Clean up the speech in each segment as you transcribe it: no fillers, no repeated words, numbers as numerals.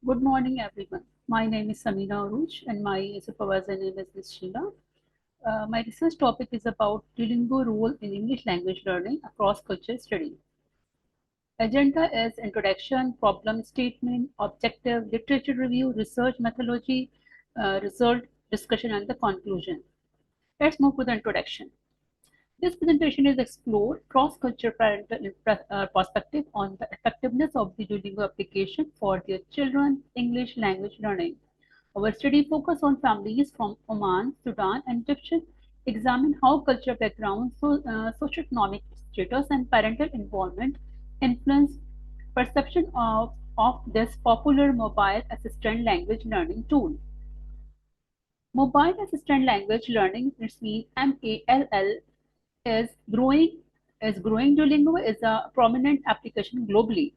Good morning, everyone. My name is Samina Aruj, and my supervisor name is Ms. Sheila. My research topic is about Duolingo role in English language learning across culture study. Agenda is introduction, problem statement, objective, literature review, research methodology, result, discussion, and the conclusion. Let's move to the introduction. This presentation is explore cross-cultural parental perspective on the effectiveness of the Duolingo application for their children English language learning. Our study focus on families from Oman, Sudan, and Egypt, examine how cultural background, socioeconomic status, and parental involvement influence perception of this popular mobile assistant language learning tool. Mobile assistant language learning, which means MALL, is growing. Duolingo is a prominent application globally.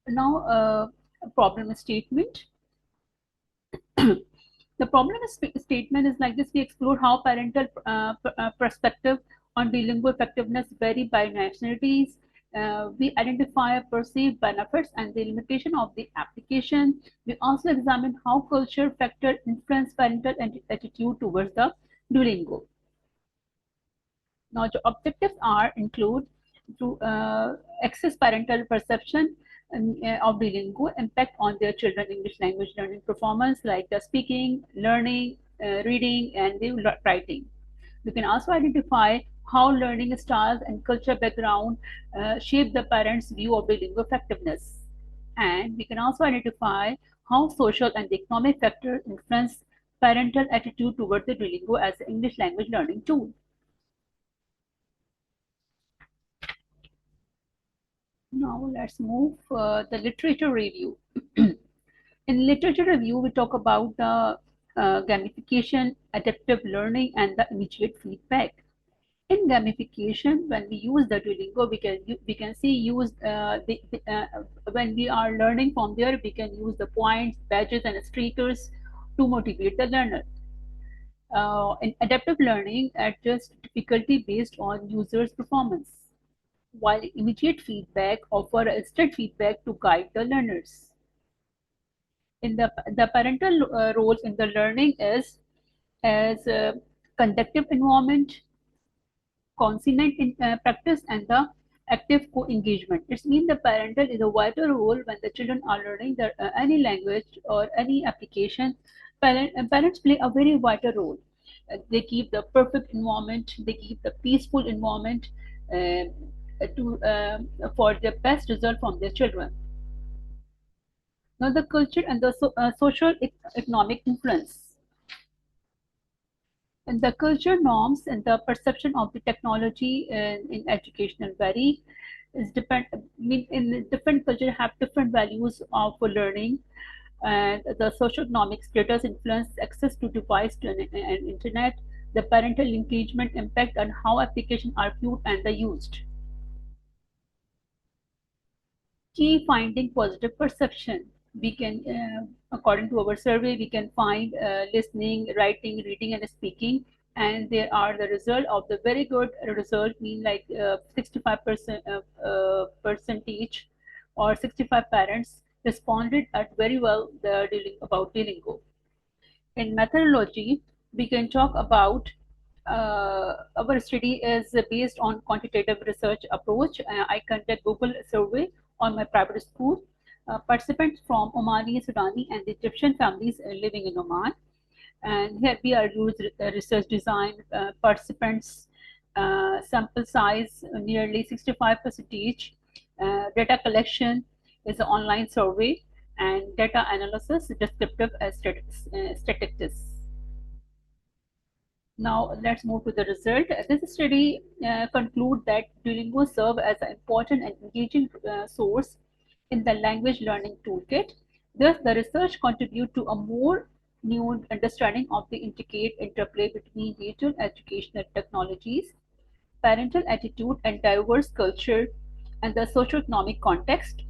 Now, a problem statement. The problem statement is like this: we explore how parental perspective on bilingual effectiveness vary by nationalities. We identify perceived benefits and the limitation of the application. We also examine how culture factor influence parental attitude towards the Duolingo. Now, the objectives are include to access parental perception of bilingual impact on their children English language learning performance, like the speaking, learning, reading, and the writing. We can also identify how learning styles and culture background shape the parents' view of bilingual effectiveness. And we can also identify how social and economic factors influence parental attitude towards the Duolingo as an English language learning tool. Now let's move the literature review. In literature review, we talk about the gamification, adaptive learning, and the immediate feedback. In gamification, when we use the Duolingo, we can see use when we are learning from there, we can use the points, badges, and streakers to motivate the learner. In adaptive learning, adjust difficulty based on users' performance, while immediate feedback offer instant feedback to guide the learners. In the parental role in the learning is as a conductive environment, consonant in practice, and the active co-engagement. It means the parental is a vital role when the children are learning any language or any application. Parents play a very vital role. They keep the perfect environment. They keep the peaceful environment uh, for the best result from their children. Now, the culture and the social economic influence. And the culture norms and the perception of the technology in educational vary. Is depend. I mean, in different culture have different values of learning, and the socioeconomic status influence access to device to an internet. The parental engagement impact on how applications are viewed and used. Key finding positive perception. We can, according to our survey, we can find listening, writing, reading, and speaking, and there are the result of the very good result, mean like 65% percentage or 65 parents responded at very well the dealing about Duolingo. In methodology, we can talk about our study is based on quantitative research approach. I conduct Google survey on my private school. Participants from Omani, Sudani, and Egyptian families living in Oman. And here we are used research design. Participants sample size nearly 65%. Data collection is an online survey, and data analysis descriptive as statistics. Now let's move to the result. This study concludes that Duolingo serves as an important and engaging source in the language learning toolkit. Thus, the research contributes to a more nuanced understanding of the intricate interplay between digital educational technologies, parental attitude, and diverse culture, and the socioeconomic context,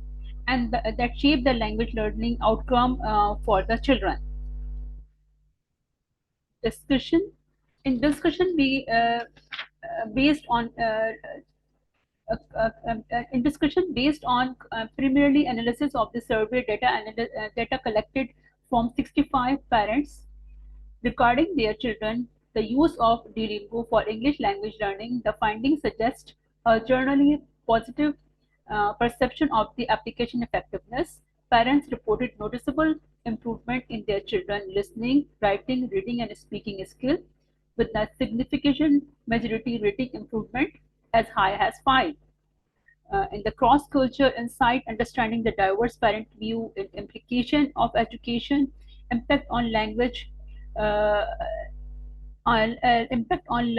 and that shape the language learning outcome for the children. Discussion. In discussion, we based on in discussion based on primarily analysis of the survey data data collected from 65 parents regarding their children, the use of Duolingo for English language learning. The findings suggest a generally positive perception of the application effectiveness. Parents reported noticeable improvement in their children listening, writing, reading, and speaking skill, with a significant majority rating improvement as high as 5. In the cross-culture insight, understanding the diverse parent view, implication of education, impact on language, uh, impact on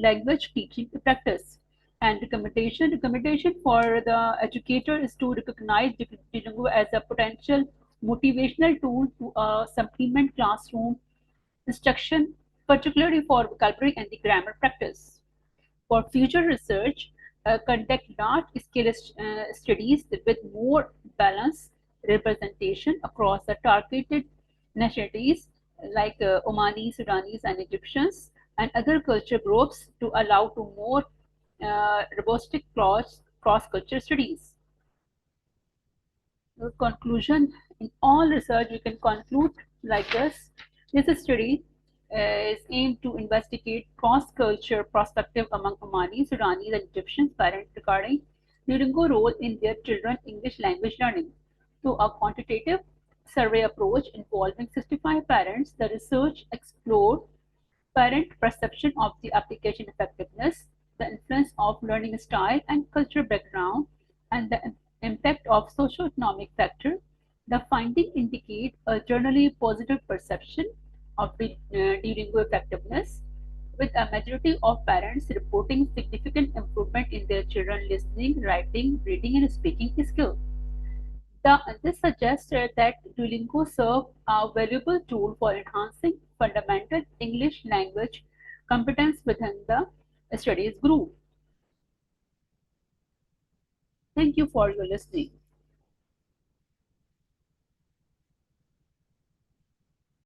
language teaching practice, and recommendation. Recommendation for the educator is to recognize Duolingo as a potential motivational tool to supplement classroom instruction, particularly for vocabulary and the grammar practice. For future research, conduct large-scale studies with more balanced representation across the targeted nationalities like Omanis, Sudanese, and Egyptians, and other culture groups to allow to more robust cross-culture studies. The conclusion in all research we can conclude like this. This study is aimed to investigate cross-culture perspective among Omani, Sudanese, and Egyptian parents regarding Duolingo role in their children's English language learning. Through a quantitative survey approach involving 65 parents, the research explored parent perception of the application effectiveness, the influence of learning style and cultural background, and the impact of socio-economic factors. The findings indicate a generally positive perception of the Duolingo effectiveness, with a majority of parents reporting significant improvement in their children listening, writing, reading, and speaking skills. This suggests that Duolingo serves a valuable tool for enhancing fundamental English language competence within the studies group. Thank you for your listening.